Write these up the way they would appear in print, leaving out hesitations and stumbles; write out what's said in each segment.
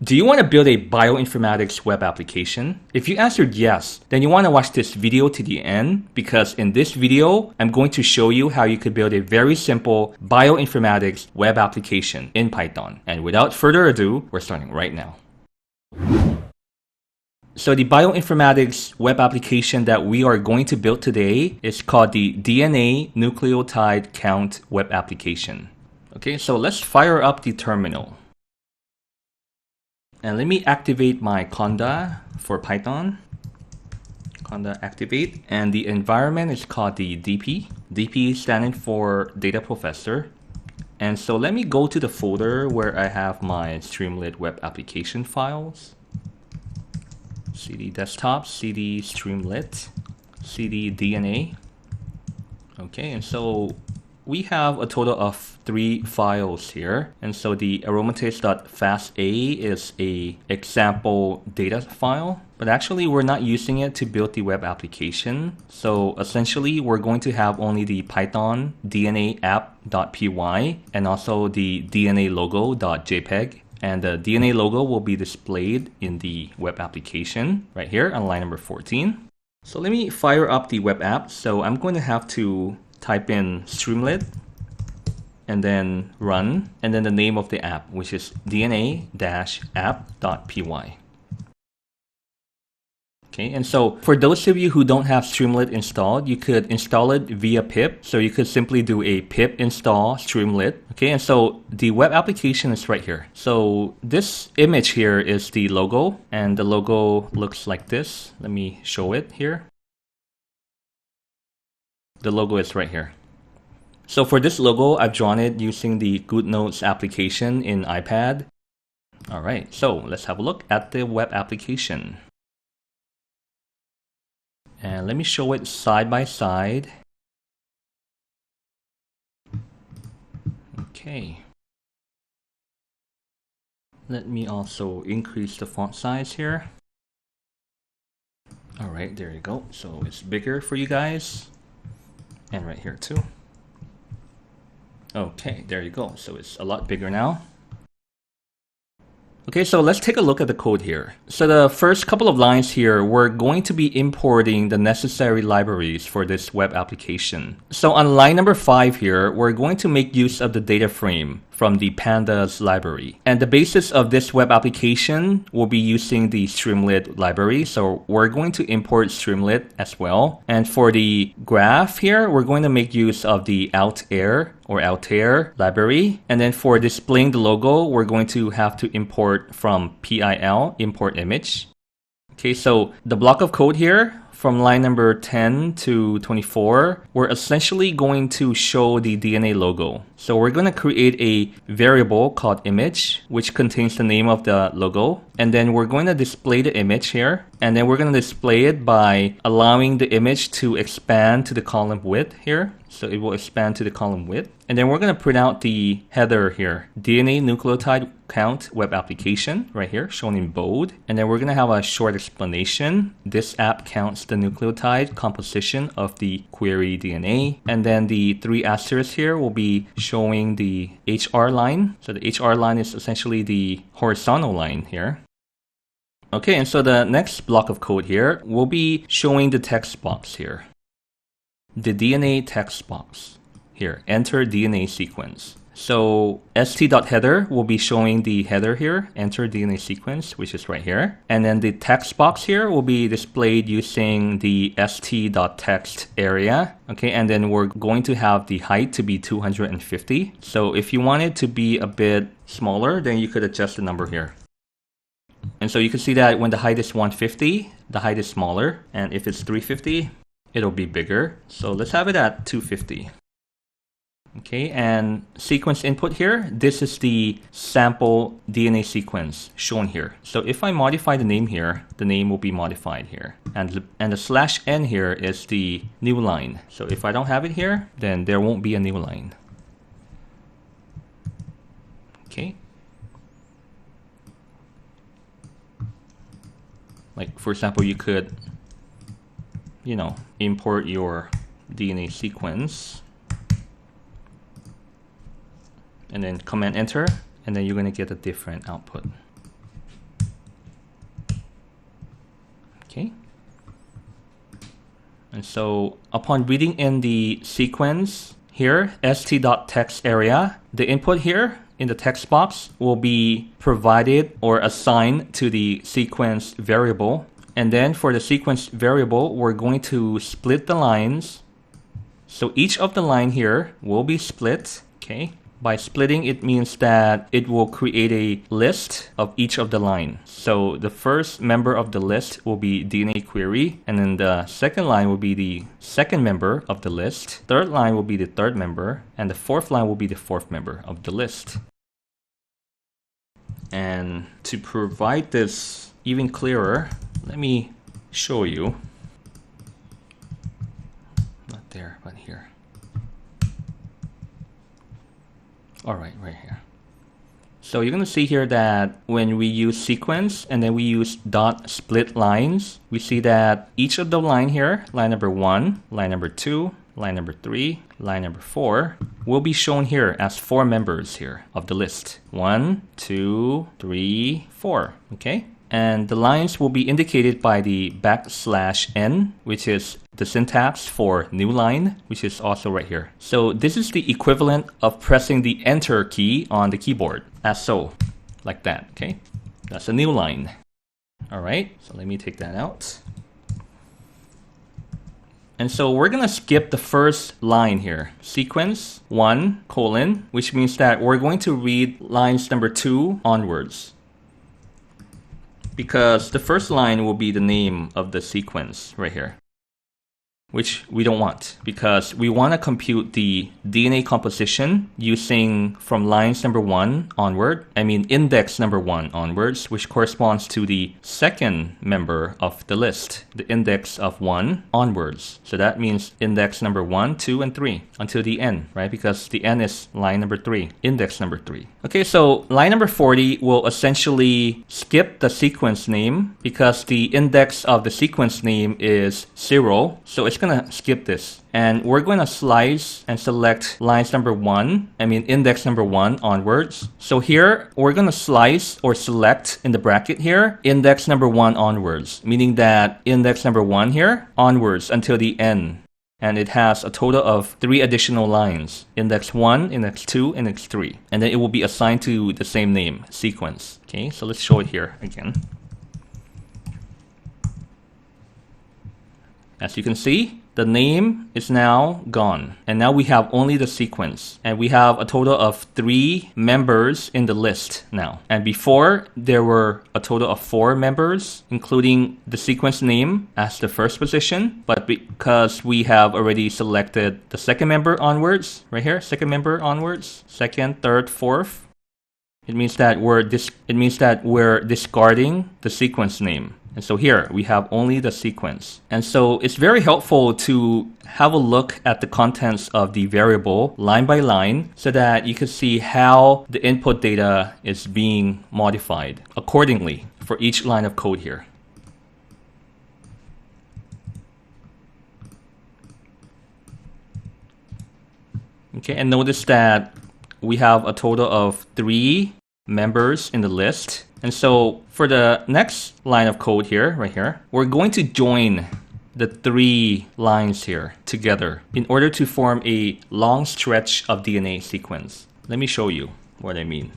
Do you want to build a bioinformatics web application? If you answered yes, then you want to watch this video to the end, because in this video, I'm going to show you how you could build a very simple bioinformatics web application in Python. And without further ado, we're starting right now. So the bioinformatics web application that we are going to build today is called the DNA nucleotide count web application. Okay, so let's fire up the terminal. And let me activate my conda for Python. Conda activate. And the environment is called the DP. DP standing for data professor. And so let me go to the folder where I have my Streamlit web application files. CD desktop, CD Streamlit, CD DNA. Okay, and so we have a total of 3 files here. And so the aromatase.fasta is a example data file, but actually we're not using it to build the web application. So essentially we're going to have only the Python DNA app.py and also the DNA logo.jpg. And the DNA logo will be displayed in the web application right here on line number 14. So let me fire up the web app. So I'm going to have to type in Streamlit and then run, and then the name of the app, which is dna-app.py. Okay, and so for those of you who don't have Streamlit installed, you could install it via pip. So you could simply do a pip install Streamlit. Okay, and so the web application is right here. So this image here is the logo, and the logo looks like this. Let me show it here. The logo is right here. So for this logo, I've drawn it using the GoodNotes application in iPad. All right, so let's have a look at the web application. And let me show it side by side. Okay. Let me also increase the font size here. All right, there you go. So it's bigger for you guys. And right here too. Okay, there you go. So it's a lot bigger now. Okay, so let's take a look at the code here. So the first couple of lines here, we're going to be importing the necessary libraries for this web application. So on line number 5 here, we're going to make use of the data frame from the pandas library. And the basis of this web application will be using the Streamlit library. So we're going to import Streamlit as well. And for the graph here, we're going to make use of the Altair or Altair library. And then for displaying the logo, we're going to have to import from PIL, import image. Okay, so the block of code here, from line number 10 to 24, we're essentially going to show the DNA logo. So we're going to create a variable called image, which contains the name of the logo. And then we're going to display the image here. And then we're going to display it by allowing the image to expand to the column width here. So it will expand to the column width. And then we're going to print out the header here, DNA nucleotide count web application right here, shown in bold. And then we're going to have a short explanation. This app counts the nucleotide composition of the query DNA. And then the 3 asterisks here will be showing the HR line. So the HR line is essentially the horizontal line here. Okay, and so the next block of code here will be showing the text box here. The DNA text box here, enter DNA sequence. So st.header will be showing the header here, enter DNA sequence, which is right here. And then the text box here will be displayed using the st.text area. Okay, and then we're going to have the height to be 250. So if you want it to be a bit smaller, then you could adjust the number here. And so you can see that when the height is 150, the height is smaller. And if it's 350, it'll be bigger. So let's have it at 250. Okay, and sequence input here, this is the sample DNA sequence shown here. So if I modify the name here, the name will be modified here. And the /n here is the new line. So if I don't have it here, then there won't be a new line. Okay. Like, for example, you could, import your DNA sequence and then command enter, and then you're going to get a different output. And so upon reading in the sequence here, st.text area, the input here in the text box will be provided or assigned to the sequence variable. And then for the sequence variable, we're going to split the lines. So each of the line here will be split, okay? By splitting, it means that it will create a list of each of the line. So the first member of the list will be DNA query, and then the second line will be the second member of the list. Third line will be the third member, and the fourth line will be the fourth member of the list. And to provide this even clearer, let me show you. Not there, but here. All right, right here. So you're going to see here that when we use sequence and then we use dot split lines, we see that each of the line here, line number 1, line number 2, line number 3, line number 4, will be shown here as 4 members here of the list. 1, 2, 3, 4, okay? And the lines will be indicated by the \n, which is the syntax for new line, which is also right here. So this is the equivalent of pressing the enter key on the keyboard, as so, like that, okay? That's a new line. All right, so let me take that out. And so we're gonna skip the first line here, sequence 1, which means that we're going to read lines number 2 onwards, because the first line will be the name of the sequence right here, which we don't want, because we want to compute the DNA composition using from lines number 1 onward, index number 1 onwards, which corresponds to the second member of the list, the index of 1 onwards. So that means index number 1, 2, and 3 until the n, right? Because the n is line number 3, index number 3. Okay, so line number 40 will essentially skip the sequence name because the index of the sequence name is 0. So it's going to skip this. And we're going to slice and select lines number 1, index number 1 onwards. So here, we're going to slice or select in the bracket here, index number 1 onwards, meaning that index number 1 here onwards until the n. And it has a total of 3 additional lines, index 1, index 2, index 3. And then it will be assigned to the same name, sequence. Okay, so let's show it here again. As you can see, the name is now gone. And now we have only the sequence. And we have a total of 3 members in the list now. And before, there were a total of 4 members, including the sequence name as the first position. But because we have already selected the second member onwards, right here, second member onwards, second, third, fourth, it means that we're discarding the sequence name. And so here we have only the sequence. And so it's very helpful to have a look at the contents of the variable line by line so that you can see how the input data is being modified accordingly for each line of code here. Okay, and notice that we have a total of 3 members in the list. And so for the next line of code here, right here, we're going to join the 3 lines here together in order to form a long stretch of DNA sequence. Let me show you what I mean.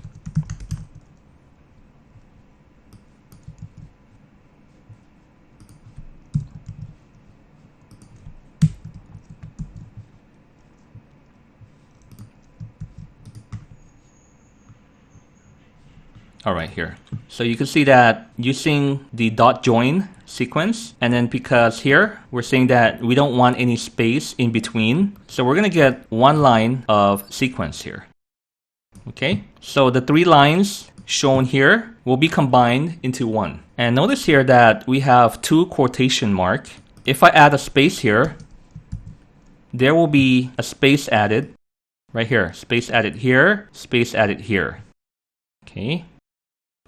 All right, here. So you can see that using the dot join sequence, and then because here we're saying that we don't want any space in between, so we're going to get 1 line of sequence here. Okay, so the 3 lines shown here will be combined into 1. And notice here that we have 2 quotation mark. If I add a space here, there will be a space added right here, space added here, space added here. Okay.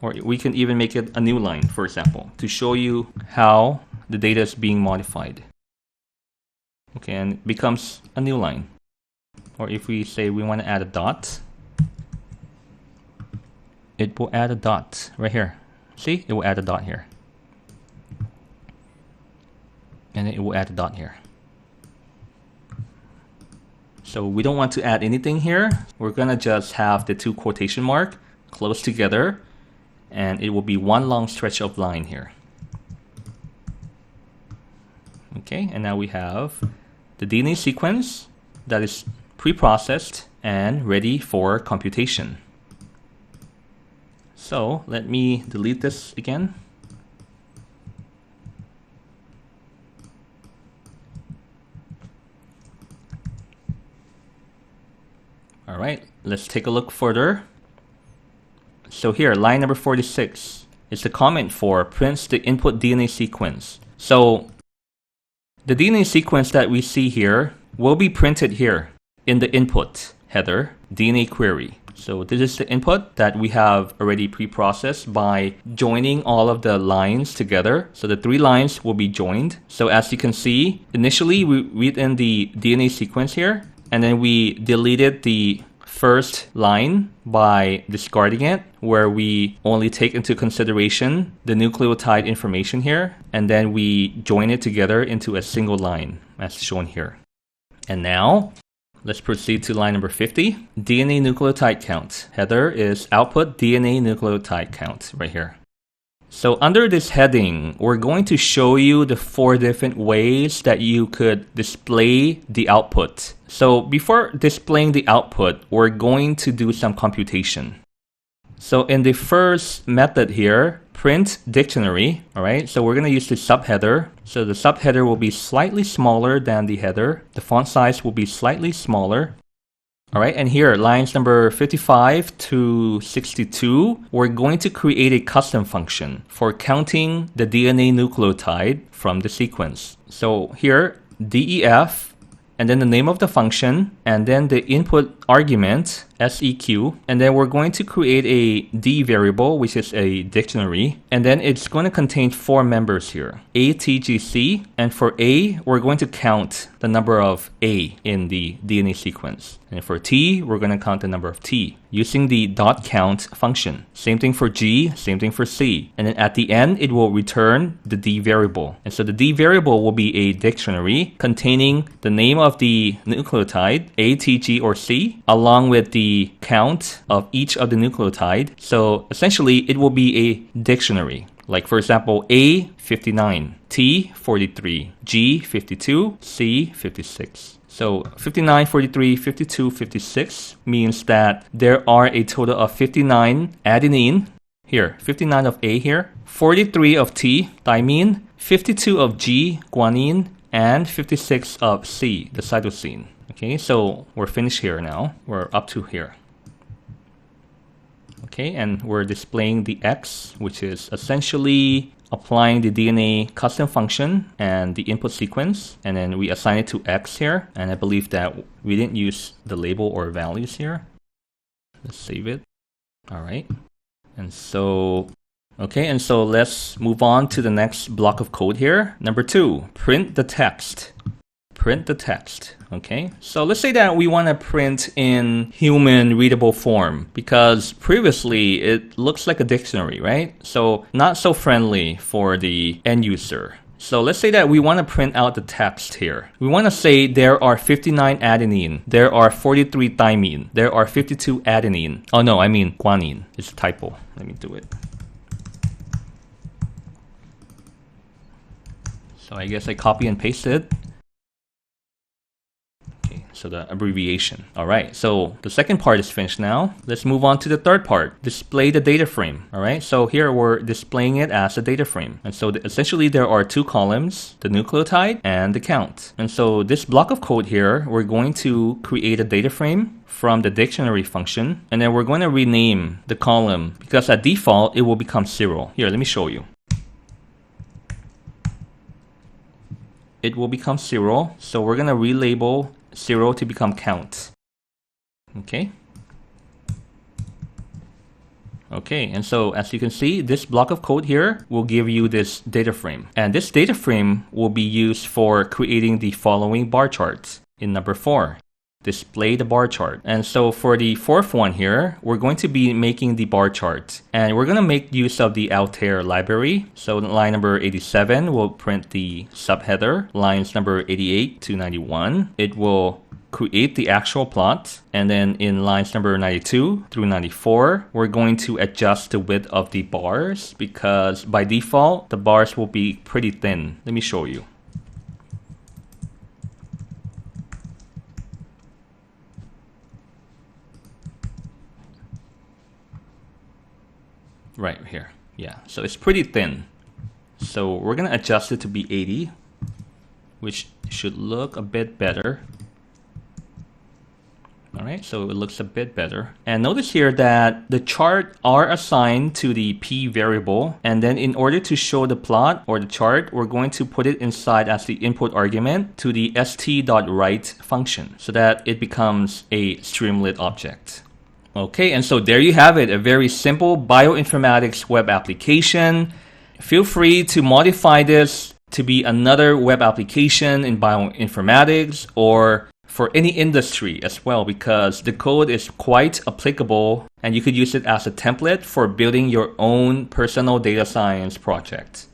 Or we can even make it a new line, for example, to show you how the data is being modified. Okay, and it becomes a new line. Or if we say we want to add a dot, it will add a dot right here. See, it will add a dot here. And it will add a dot here. So we don't want to add anything here. We're gonna just have the two quotation mark close together, and it will be one long stretch of line here. Okay, and now we have the DNA sequence that is pre-processed and ready for computation. So let me delete this again. All right, let's take a look further. So here, line number 46 is the comment for prints the input DNA sequence. So the DNA sequence that we see here will be printed here in the input header DNA query. So this is the input that we have already pre-processed by joining all of the lines together. So the three lines will be joined. So as you can see, initially we read in the DNA sequence here, and then we deleted the first line by discarding it, where we only take into consideration the nucleotide information here, and then we join it together into a single line as shown here. And now let's proceed to line number 50. DNA nucleotide count. Header is output DNA nucleotide count right here. So under this heading, we're going to show you the 4 different ways that you could display the output. So before displaying the output, we're going to do some computation. So in the first method here, print dictionary, all right? So we're going to use the subheader. So the subheader will be slightly smaller than the header. The font size will be slightly smaller. All right, and here, lines number 55 to 62, we're going to create a custom function for counting the DNA nucleotide from the sequence. So here, DEF, and then the name of the function, and then the input argument, SEQ, and then we're going to create a D variable, which is a dictionary, and then it's going to contain 4 members here, A, T, G, C, and for A, we're going to count the number of A in the DNA sequence. And for T, we're going to count the number of T using the .count function. Same thing for G, same thing for C. And then at the end, it will return the D variable. And so the D variable will be a dictionary containing the name of the nucleotide, A, T, G, or C, along with the count of each of the nucleotide. So essentially, it will be a dictionary. Like for example, A, 59, T, 43, G, 52, C, 56. So 59, 43, 52, 56 means that there are a total of 59 adenine, here, 59 of A here, 43 of T, thymine, 52 of G, guanine, and 56 of C, the cystosine. Okay, so we're finished here now. We're up to here. Okay, and we're displaying the X, which is essentially applying the DNA custom function and the input sequence, and then we assign it to X here. And I believe that we didn't use the label or values here. Let's save it. All right. And so, okay, and so let's move on to the next block of code here. Number 2, print the text. Print the text. Okay, so let's say that we want to print in human readable form because previously it looks like a dictionary, right? So not so friendly for the end user. So let's say that we want to print out the text here. We want to say there are 59 adenine, there are 43 thymine, there are 52 adenine. Oh no, I mean guanine. It's a typo. Let me do it. So I guess I copy and paste it. So the abbreviation. All right, so the second part is finished now. Let's move on to the third part, display the data frame. All right, so here we're displaying it as a data frame. And so essentially there are 2 columns, the nucleotide and the count. And so this block of code here, we're going to create a data frame from the dictionary function. And then we're going to rename the column because at default, it will become 0. Here, let me show you. It will become 0. So we're going to relabel 0 to become count. Okay. Okay, and so as you can see, this block of code here will give you this data frame. And this data frame will be used for creating the following bar charts. In number 4, display the bar chart. And so for the fourth one here, we're going to be making the bar chart. And we're going to make use of the Altair library. So line number 87 will print the subheader. Lines number 88 to 91, it will create the actual plot. And then in lines number 92 through 94, we're going to adjust the width of the bars because by default, the bars will be pretty thin. Let me show you. Right here. Yeah, so it's pretty thin. So we're going to adjust it to be 80, which should look a bit better. All right, so it looks a bit better. And notice here that the chart are assigned to the P variable. And then in order to show the plot or the chart, we're going to put it inside as the input argument to the st.write function so that it becomes a Streamlit object. Okay, and so there you have it, a very simple bioinformatics web application. Feel free to modify this to be another web application in bioinformatics or for any industry as well, because the code is quite applicable and you could use it as a template for building your own personal data science project.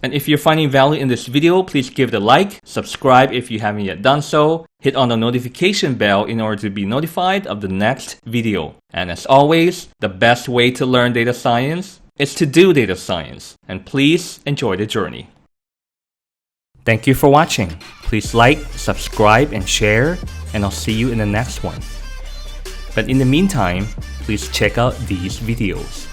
And if you're finding value in this video, please give it a like, subscribe if you haven't yet done so, hit on the notification bell in order to be notified of the next video. And as always, the best way to learn data science is to do data science. And please enjoy the journey. Thank you for watching. Please like, subscribe, and share, and I'll see you in the next one. But in the meantime, please check out these videos.